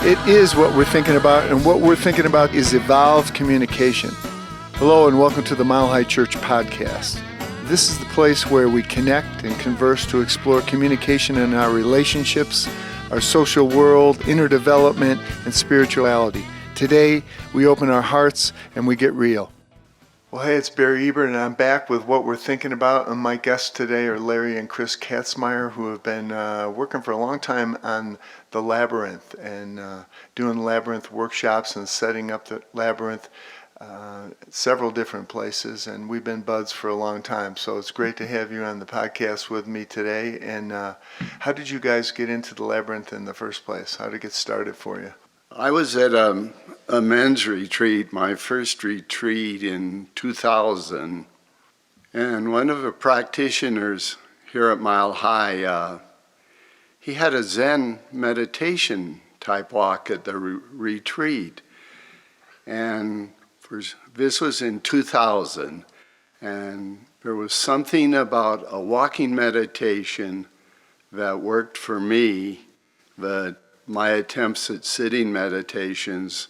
It is what we're thinking about, and what we're thinking about is evolved communication. Hello, and welcome to the Mile High Church podcast. This is the place where we connect and converse to explore communication in our relationships, our social world, inner development, and spirituality. Today, we open our hearts and we get real. Well, hey, it's Barry Ebert, and I'm back with what we're thinking about. And my guests today are Larry and Chris Katzenmeyer, who have been working for a long time on the Labyrinth and doing Labyrinth workshops and setting up the Labyrinth several different places. And we've been buds for a long time, so it's great to have you on the podcast with me today. And how did you guys get into the Labyrinth in the first place? How did it get started for you? I was at a men's retreat, my first retreat in 2000, and one of the practitioners here at Mile High, he had a Zen meditation type walk at the retreat, and this was in 2000, and there was something about a walking meditation that worked for me that my attempts at sitting meditations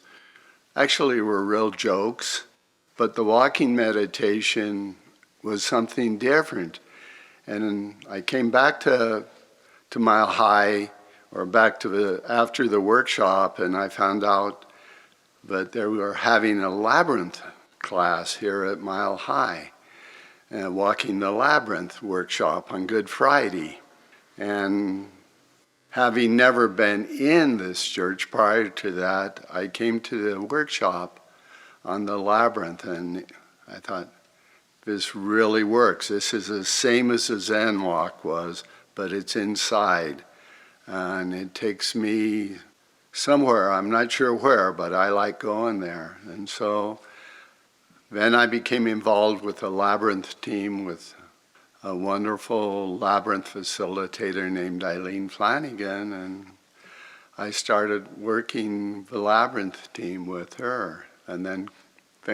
actually were real jokes, but the walking meditation was something different. And I came back to Mile High, or back to after the workshop, and I found out that they were having a Labyrinth class here at Mile High, and walking the Labyrinth workshop on Good Friday. And having never been in this church prior to that, I came to the workshop on the Labyrinth, and I thought, this really works. This is the same as the Zen walk was, but it's inside. And it takes me somewhere, I'm not sure where, but I like going there. And so then I became involved with the Labyrinth team with a wonderful Labyrinth facilitator named Eileen Flanagan, and I started working the Labyrinth team with her, and then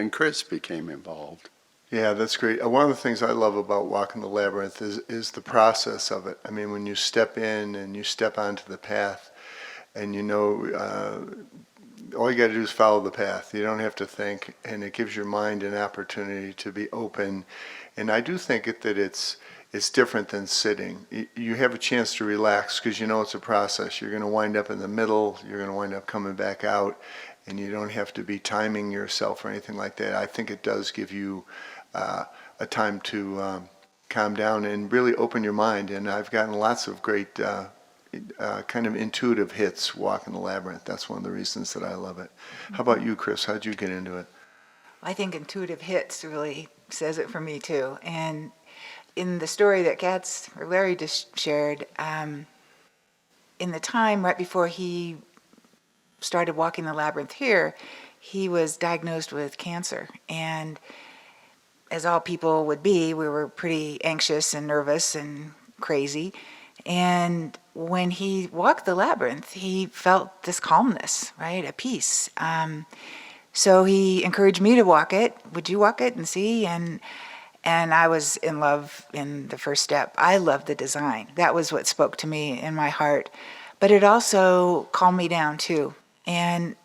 Chris became involved. Yeah, that's great. One of the things I love about walking the Labyrinth is the process of it. I mean, when you step in and you step onto the path, and you know, all you got to do is follow the path. You don't have to think, and it gives your mind an opportunity to be open. And I do think that it's different than sitting. You have a chance to relax because you know it's a process. You're going to wind up in the middle. You're going to wind up coming back out, and you don't have to be timing yourself or anything like that. I think it does give you a time to calm down and really open your mind. And I've gotten lots of great kind of intuitive hits walking the Labyrinth. That's one of the reasons that I love it. How about you, Chris? How'd you get into it? I think intuitive hits really says it for me too. And in the story that Larry just shared, in the time right before he started walking the Labyrinth here, he was diagnosed with cancer. And as all people would be, we were pretty anxious and nervous and crazy. And when he walked the Labyrinth, he felt this calmness, right? A peace. So he encouraged me to walk it. Would you walk it and see? And I was in love in the first step. I loved the design. That was what spoke to me in my heart. But it also calmed me down too. And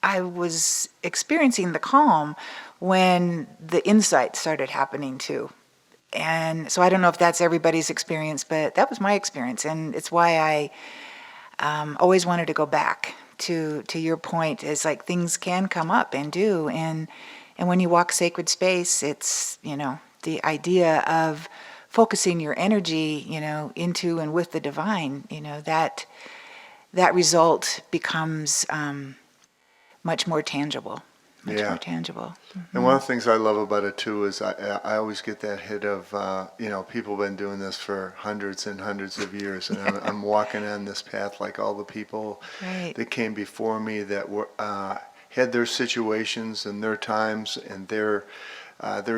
I was experiencing the calm when the insight started happening too. And so I don't know if that's everybody's experience, but that was my experience. And it's why I always wanted to go back to your point. Is like things can come up and do. And when you walk sacred space, it's, you know, the idea of focusing your energy, you know, into and with the divine, you know, that result becomes much more tangible. More tangible. Mm-hmm. And one of the things I love about it too is I always get that hit of, you know, people have been doing this for hundreds and hundreds of years, and I'm walking on this path like all the people that came before me that were had their situations and their times and their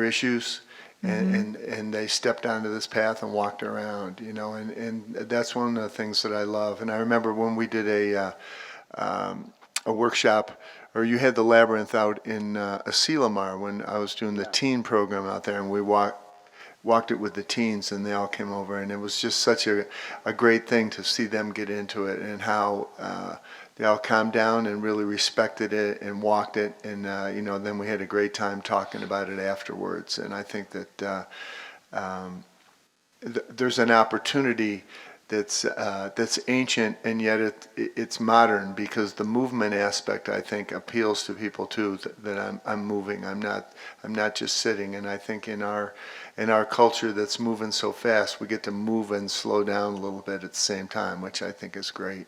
issues. And they stepped onto this path and walked around, you know, and that's one of the things that I love. And I remember when we did a workshop, or you had the Labyrinth out in Asilomar when I was doing the teen program out there, and we walked it with the teens, and they all came over, and it was just such a great thing to see them get into it, and how they all calmed down and really respected it and walked it. And, then we had a great time talking about it afterwards. And I think that there's an opportunity that's ancient, and yet it's modern, because the movement aspect, I think, appeals to people too. That I'm moving. I'm not just sitting. And I think in our culture that's moving so fast, we get to move and slow down a little bit at the same time, which I think is great.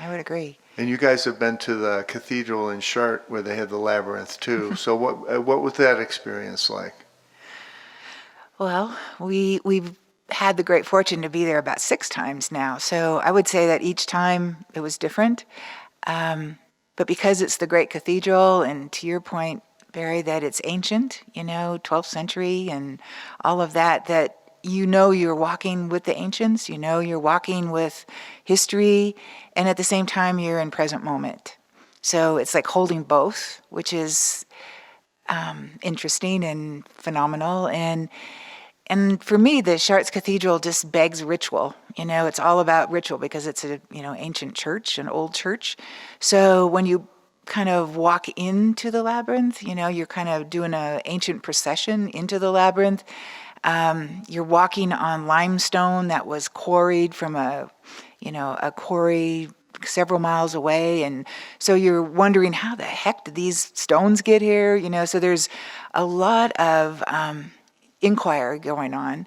I would agree. And you guys have been to the cathedral in Chartres where they had the labyrinth too. So what was that experience like? Well, we've had the great fortune to be there about 6 times now. So I would say that each time it was different. But because it's the great cathedral, and to your point, Barry, that it's ancient, 12th century and all of that you're walking with the ancients, you're walking with history, and at the same time you're in present moment. So it's like holding both, which is interesting and phenomenal. And for me, the Chartres Cathedral just begs ritual. It's all about ritual because it's a ancient church, an old church. So when you kind of walk into the labyrinth, you're kind of doing an ancient procession into the labyrinth. You're walking on limestone that was quarried from a quarry several miles away, and so you're wondering, how the heck did these stones get here? So there's a lot of inquiry going on.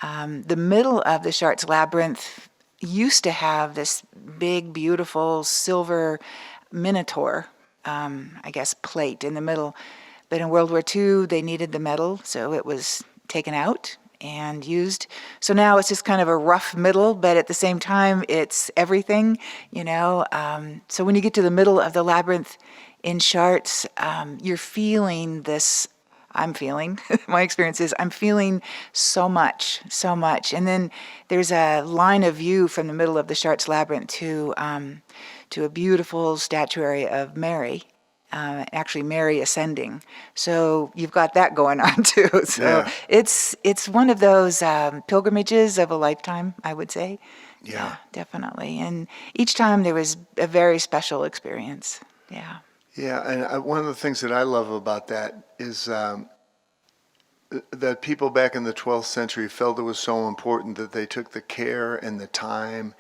The middle of the Chartres Labyrinth used to have this big, beautiful silver minotaur, plate in the middle. But in World War II, they needed the metal, so it was taken out and used. So now it's just kind of a rough middle, but at the same time, it's everything, So when you get to the middle of the labyrinth in Chartres, you're feeling this. I'm feeling, my experience is I'm feeling so much. And then there's a line of view from the middle of the Chartres Labyrinth to a beautiful statuary of Mary, actually Mary ascending. So you've got that going on too. So Yeah. it's one of those pilgrimages of a lifetime, I would say. Yeah. Definitely. And each time there was a very special experience. Yeah. Yeah, and one of the things that I love about that is that people back in the 12th century felt it was so important that they took the care and the time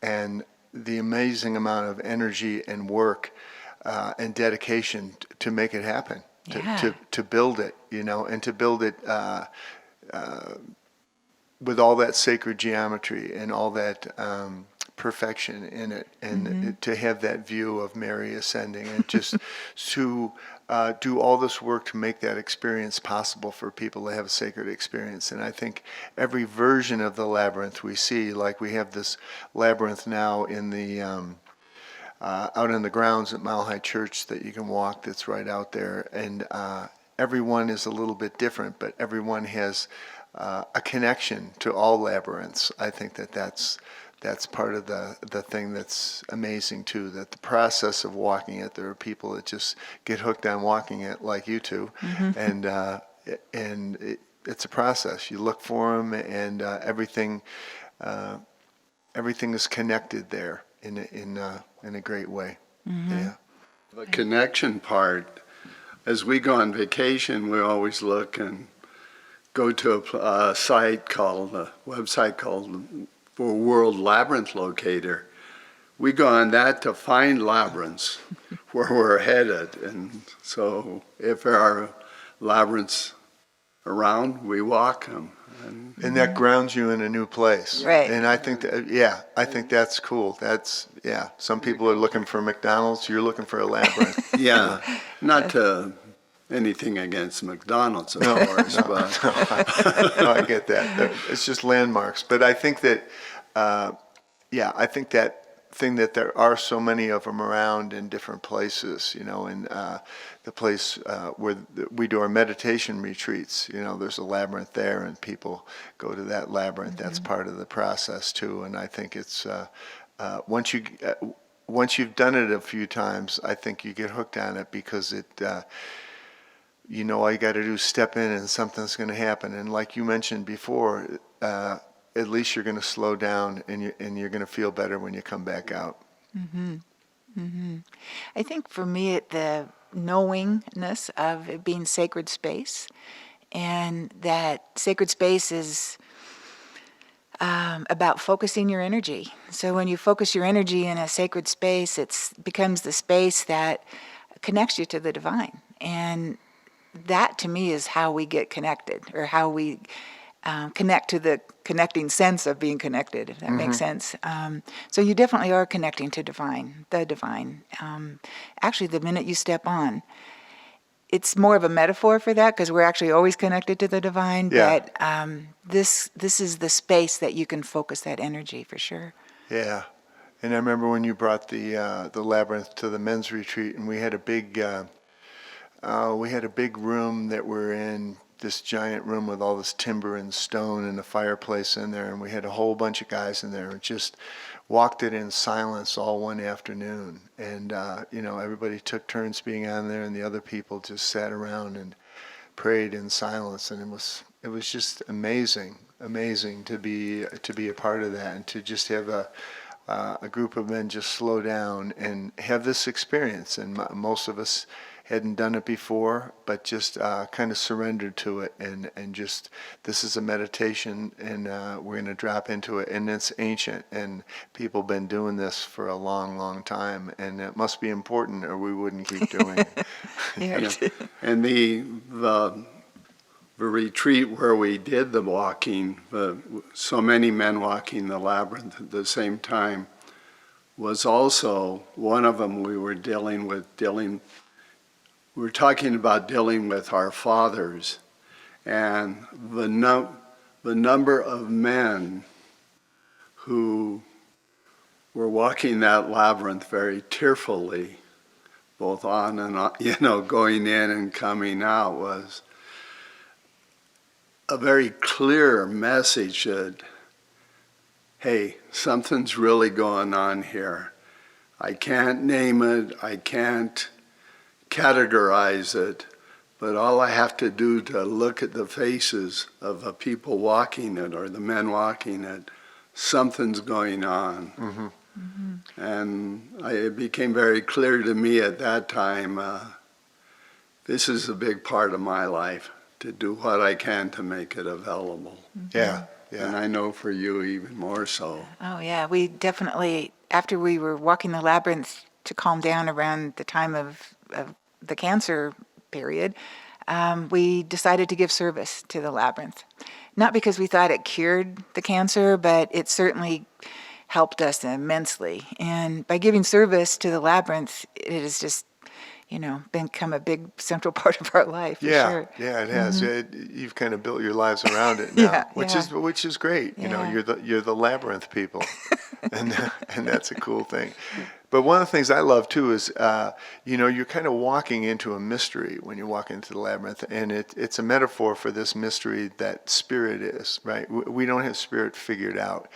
and the amazing amount of energy and work and dedication to make it happen, to build it, and to build it with all that sacred geometry and all that perfection in it, and to have that view of Mary ascending, and just to do all this work to make that experience possible for people to have a sacred experience. And I think every version of the labyrinth we see, like we have this labyrinth now in the out in the grounds at Mile High Church that you can walk, that's right out there, and everyone is a little bit different, but everyone has a connection to all labyrinths. I think that's part of the thing that's amazing too, that the process of walking it, there are people that just get hooked on walking it like you two, and it's a process. You look for them, and everything is connected there in a great way. Yeah. The connection part, as we go on vacation, we always look and go to a website called for World Labyrinth Locator. We go on that to find labyrinths where we're headed. And so if there are labyrinths around, we walk them. And that grounds you in a new place. Right. And I think I think that's cool. Some people are looking for McDonald's, you're looking for a labyrinth. Yeah, not anything against McDonald's, of course, but No, I get that. It's just landmarks. But I think that, I think that thing that there are so many of them around in different places, and the place where we do our meditation retreats, there's a labyrinth there, and people go to that labyrinth. That's part of the process too. And I think it's once you've done it a few times, I think you get hooked on it, because it. All you got to do is step in and something's going to happen. And like you mentioned before, at least you're going to slow down, and you're going to feel better when you come back out. I think for me, the knowingness of it being sacred space, and that sacred space is about focusing your energy. So when you focus your energy in a sacred space, it becomes the space that connects you to the divine. And that, to me, is how we get connected, or how we connect to the connecting sense of being connected, if that makes sense. So you definitely are connecting to the divine. Actually, the minute you step on, it's more of a metaphor for that, because we're actually always connected to the divine. Yeah. But this is the space that you can focus that energy, for sure. Yeah. And I remember when you brought the labyrinth to the men's retreat, and we had a big room that we're in, this giant room with all this timber and stone and a fireplace in there, and we had a whole bunch of guys in there and just walked it in silence all one afternoon. And everybody took turns being on there, and the other people just sat around and prayed in silence. And it was just amazing to be a part of that, and to just have a group of men just slow down and have this experience. And most of us hadn't done it before, but just kind of surrendered to it, and just, this is a meditation, and we're going to drop into it. And it's ancient, and people have been doing this for a long, long time, and it must be important, or we wouldn't keep doing it. Yeah. And the retreat where we did the walking, so many men walking the labyrinth at the same time, was also one of them. We were talking about dealing with our fathers, and the number of men who were walking that labyrinth very tearfully, both on and on, going in and coming out, was a very clear message that, hey, something's really going on here. I can't name it, I can't categorize it, but all I have to do to look at the faces of the people walking it, or the men walking it, something's going on. Mm-hmm. Mm-hmm. And it became very clear to me at that time, this is a big part of my life, to do what I can to make it available. Mm-hmm. Yeah. And I know for you even more so. Oh, yeah. We definitely, after we were walking the labyrinth to calm down around the time of the cancer period, we decided to give service to the labyrinth. Not because we thought it cured the cancer, but it certainly helped us immensely. And by giving service to the labyrinth, it has just, become a big central part of our life. For sure. Yeah, it has. You've kind of built your lives around it now, which is great. Yeah. You're the labyrinth people, and that's a cool thing. But one of the things I love too is, you're kind of walking into a mystery when you walk into the labyrinth, and it's a metaphor for this mystery that spirit is, right? We don't have spirit figured out,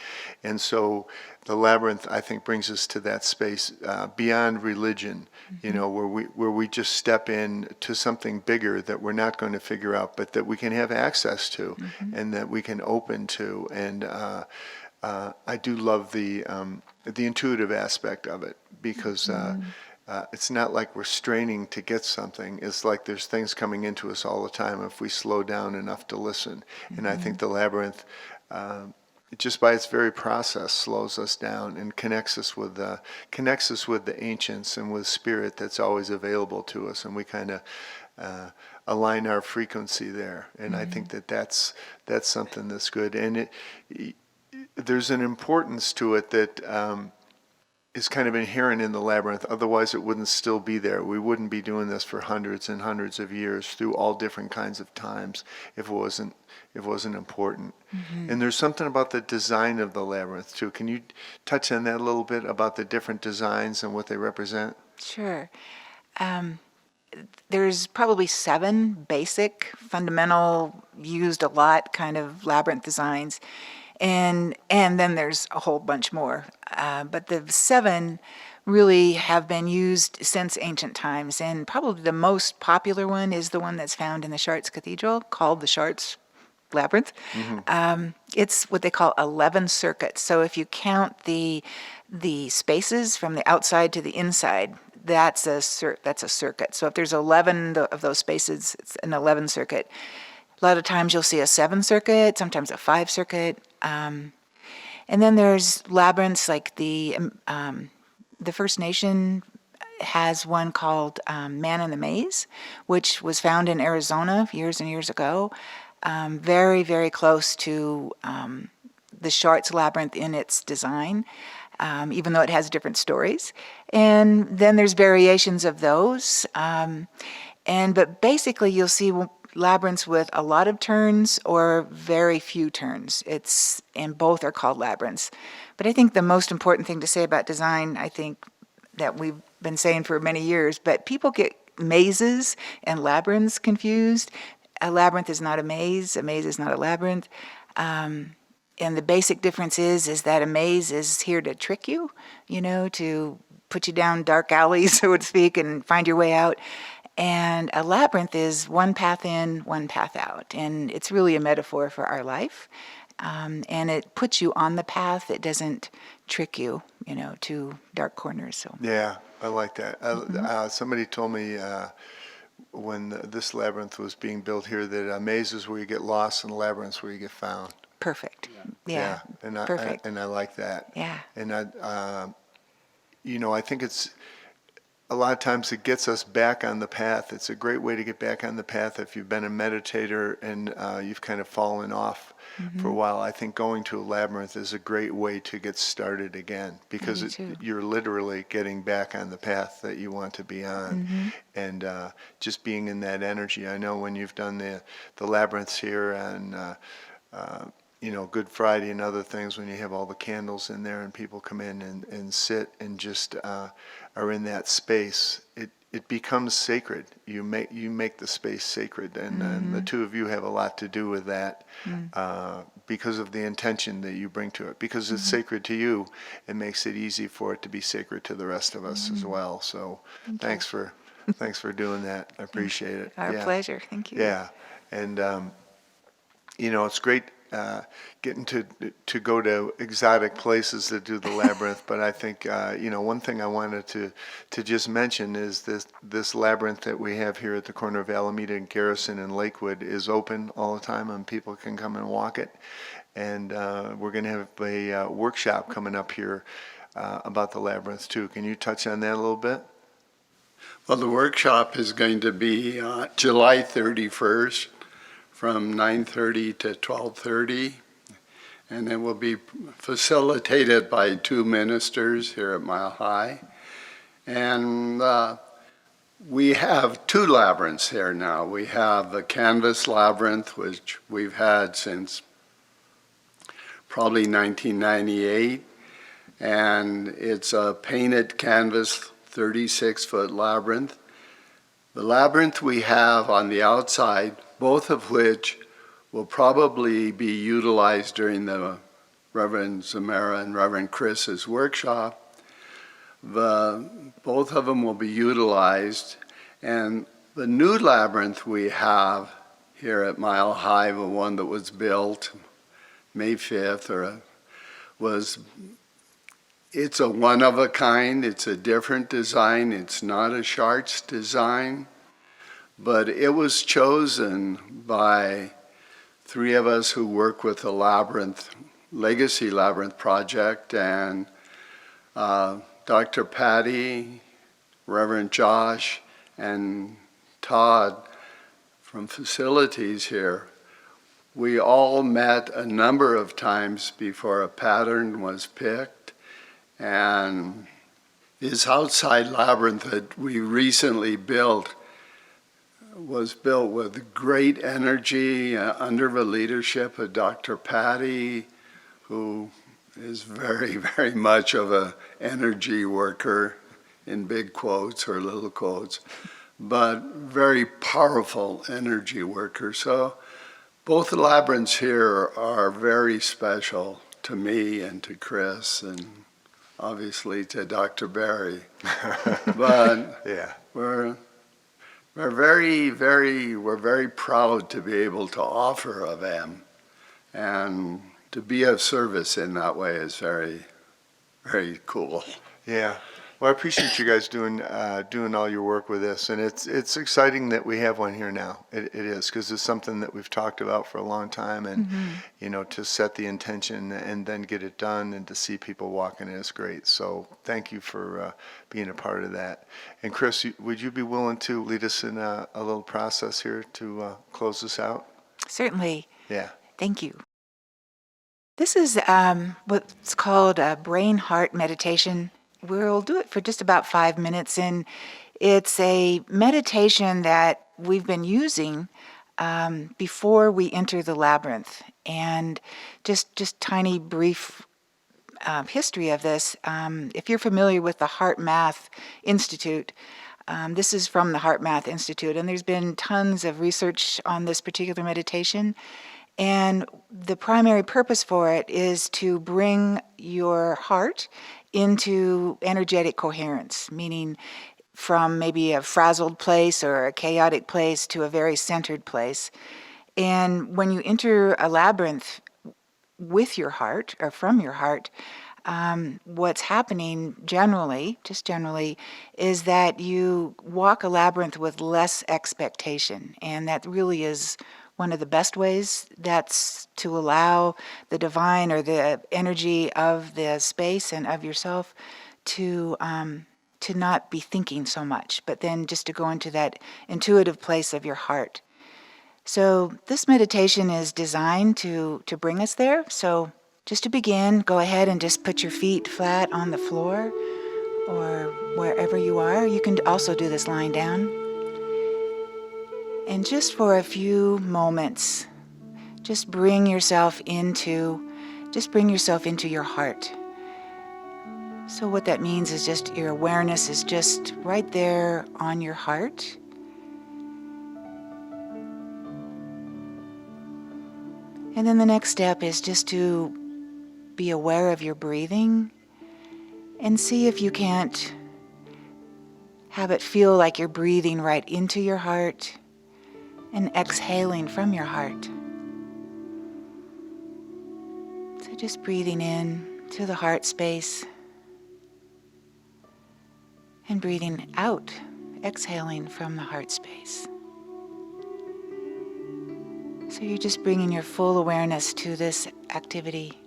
and so the labyrinth, I think, brings us to that space beyond religion, where we just step in to something bigger that we're not going to figure out, but that we can have access to, and that we can open to. And I do love the intuitive aspect of it, because it's not like we're straining to get something. It's like there's things coming into us all the time if we slow down enough to listen. And I think the labyrinth, just by its very process, slows us down and connects us with the ancients and with spirit that's always available to us, and we kind of align our frequency there. And I think that's something that's good. And there's an importance to it that is kind of inherent in the labyrinth. Otherwise, it wouldn't still be there. We wouldn't be doing this for hundreds and hundreds of years through all different kinds of times if it wasn't important. And there's something about the design of the labyrinth too. Can you touch on that a little bit, about the different designs and what they represent? Sure. There's probably 7 basic, fundamental, used a lot kind of labyrinth designs. And then there's a whole bunch more. But the 7 really have been used since ancient times. And probably the most popular one is the one that's found in the Chartres Cathedral, called the Chartres labyrinth. It's what they call 11 circuits. So if you count the spaces from the outside to the inside, that's a circuit. So if there's 11 of those spaces, it's an 11 circuit. A lot of times you'll see a 7 circuit, sometimes a 5 circuit. And then there's labyrinths like the First Nation has one called Man in the Maze, which was found in Arizona years and years ago. Very, very close to the Chartres labyrinth in its design, even though it has different stories. And then there's variations of those. But basically you'll see labyrinths with a lot of turns or very few turns. And both are called labyrinths. But I think the most important thing to say about design, I think that we've been saying for many years, but people get mazes and labyrinths confused. A labyrinth is not a maze is not a labyrinth. And the basic difference is that a maze is here to trick you, to put you down dark alleys, so to speak, and find your way out. And a labyrinth is one path in, one path out. And it's really a metaphor for our life. And it puts you on the path. It doesn't trick you, to dark corners. So Yeah, I like that. Somebody told me when this labyrinth was being built here that a maze is where you get lost and a labyrinth's where you get found. Perfect. Yeah. And Perfect. I like that. Yeah. And I think it's a lot of times it gets us back on the path. It's a great way to get back on the path if you've been a meditator and you've kind of fallen off for a while. I think going to a labyrinth is a great way to get started again because you're literally getting back on the path that you want to be on, and just being in that energy. I know when you've done the labyrinths here and Good Friday and other things, when you have all the candles in there and people come in and sit and just are in that space, it becomes sacred. You make the space sacred, and the two of you have a lot to do with that because of the intention that you bring to it. Because it's sacred to you, it makes it easy for it to be sacred to the rest of us as well. So thanks for doing that. I appreciate it. Our pleasure. Thank you. Yeah, and it's great getting to go to exotic places to do the labyrinth. But I think one thing I wanted to just mention is this labyrinth that we have here at the corner of Alameda and Garrison and Lakewood is open all the time, and people can come and walk it. And we're going to have a workshop coming up here about the labyrinth too. Can you touch on that a little bit? Well, the workshop is going to be July 31st. From 9:30 to 12:30, and it will be facilitated by 2 ministers here at Mile High. And we have 2 labyrinths here now. We have the canvas labyrinth, which we've had since probably 1998, and it's a painted canvas 36-foot labyrinth. The labyrinth we have on the outside, both of which will probably be utilized during the Reverend Zamara and Reverend Chris's workshop. Both of them will be utilized, and the new labyrinth we have here at Mile High, the one that was built May 5th, it's a one of a kind. It's a different design. It's not a Chartres design. But it was chosen by 3 of us who work with the Legacy Labyrinth Project, and Dr. Patty, Reverend Josh, and Todd from facilities here. We all met a number of times before a pattern was picked, and this outside labyrinth that we recently built was built with great energy under the leadership of Dr. Patty, who is very, very much of an energy worker, in big quotes or little quotes, but very powerful energy worker. So both the labyrinths here are very special to me and to Chris and obviously to Dr. Barry. But we're we're very proud to be able to offer of them, and to be of service in that way is very, very cool. Yeah. Well, I appreciate you guys doing all your work with this, and it's exciting that we have one here now. It is, because it's something that we've talked about for a long time, and to set the intention and then get it done, and to see people walking in is great. So thank you for being a part of that. And Chris, would you be willing to lead us in a little process here to close this out? Certainly. Yeah. Thank you. This is what's called a brain-heart meditation. We'll do it for just about 5 minutes, and it's a meditation that we've been using before we enter the labyrinth. And just tiny brief history of this. If you're familiar with the Heart Math Institute, this is from the Heart Math Institute, and there's been tons of research on this particular meditation. And the primary purpose for it is to bring your heart into energetic coherence, meaning from maybe a frazzled place or a chaotic place to a very centered place. And when you enter a labyrinth with your heart or from your heart, what's happening generally, is that you walk a labyrinth with less expectation. And that really is one of the best ways. That's to allow the divine or the energy of the space and of yourself to not be thinking so much, but then just to go into that intuitive place of your heart. So this meditation is designed to bring us there. So just to begin, go ahead and just put your feet flat on the floor or wherever you are. You can also do this lying down. And just for a few moments, just bring yourself into your heart. So what that means is just your awareness is just right there on your heart. And then the next step is just to be aware of your breathing and see if you can't have it feel like you're breathing right into your heart and exhaling from your heart. So just breathing in to the heart space and breathing out, exhaling from the heart space. So you're just bringing your full awareness to this activity.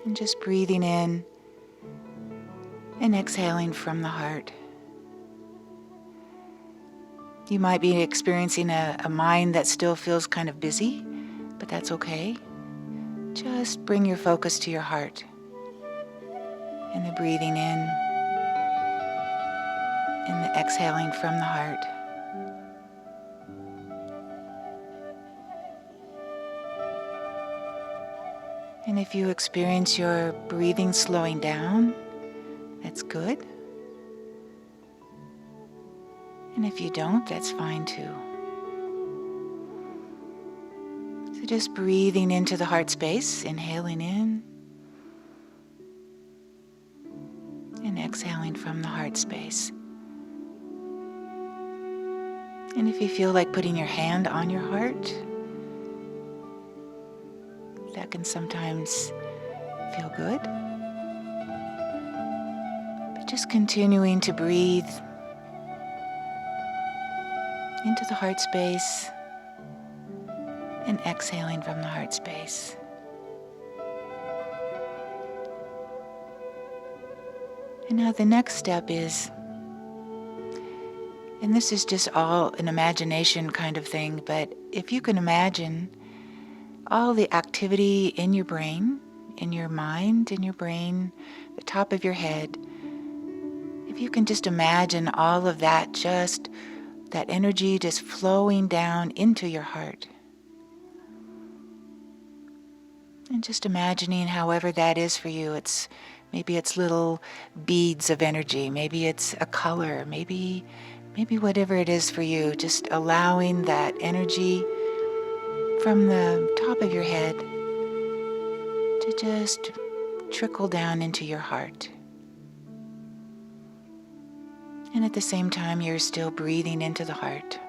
And just breathing in and exhaling from the heart. You might be experiencing a mind that still feels kind of busy, but that's okay. Just bring your focus to your heart. And the breathing in and the exhaling from the heart. And if you experience your breathing slowing down, that's good. And if you don't, that's fine too. So just breathing into the heart space, inhaling in, and exhaling from the heart space. And if you feel like putting your hand on your heart, that can sometimes feel good. But just continuing to breathe into the heart space and exhaling from the heart space. And now the next step is, and this is just all an imagination kind of thing, but if you can imagine all the activity in your brain, in your mind, in your brain, the top of your head, if you can just imagine all of that, just that energy just flowing down into your heart. And just imagining however that is for you. Maybe it's little beads of energy, maybe it's a color, maybe whatever it is for you, just allowing that energy from the top of your head to just trickle down into your heart. And at the same time, you're still breathing into the heart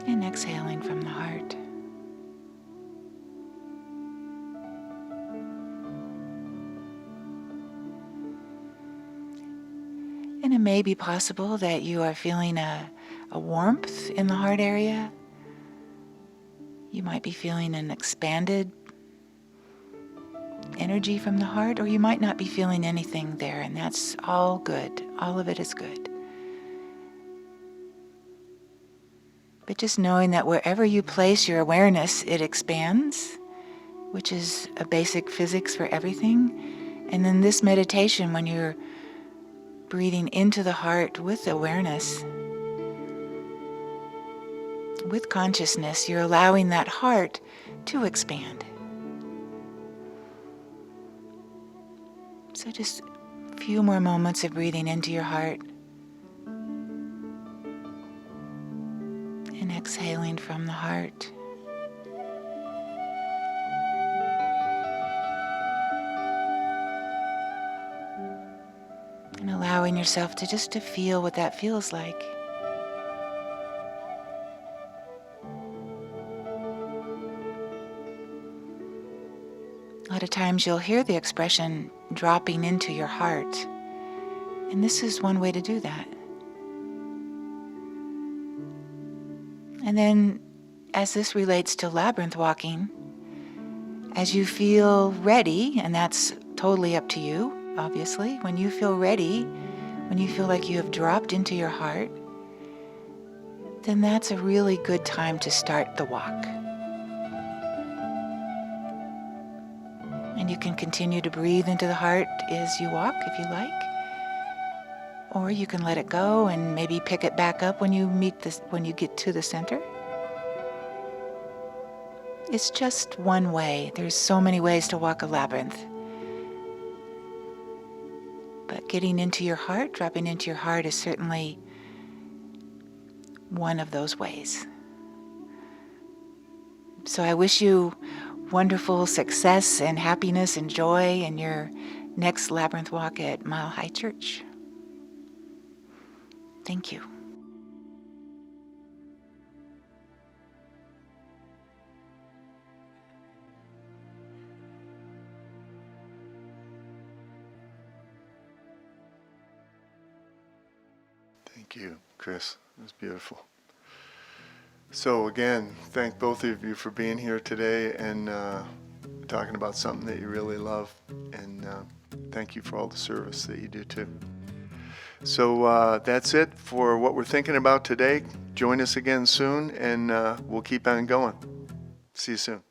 and exhaling from the heart. And it may be possible that you are feeling a warmth in the heart area. You might be feeling an expanded energy from the heart, or you might not be feeling anything there, and that's all good. All of it is good. But just knowing that wherever you place your awareness, it expands, which is a basic physics for everything. And then this meditation, when you're breathing into the heart with awareness, with consciousness, you're allowing that heart to expand. So just a few more moments of breathing into your heart and exhaling from the heart. And allowing yourself to feel what that feels like. A lot of times you'll hear the expression dropping into your heart, and this is one way to do that. And then, as this relates to labyrinth walking, as you feel ready, and that's totally up to you, obviously, when you feel ready, when you feel like you have dropped into your heart, then that's a really good time to start the walk. And you can continue to breathe into the heart as you walk, if you like. Or you can let it go and maybe pick it back up when you get to the center. It's just one way. There's so many ways to walk a labyrinth. But getting into your heart, dropping into your heart is certainly one of those ways. So I wish you wonderful success and happiness and joy in your next labyrinth walk at Mile High Church. Thank you. Thank you, Chris. It was beautiful. So again, thank both of you for being here today and talking about something that you really love. And thank you for all the service that you do too. So that's it for what we're thinking about today. Join us again soon, and we'll keep on going. See you soon.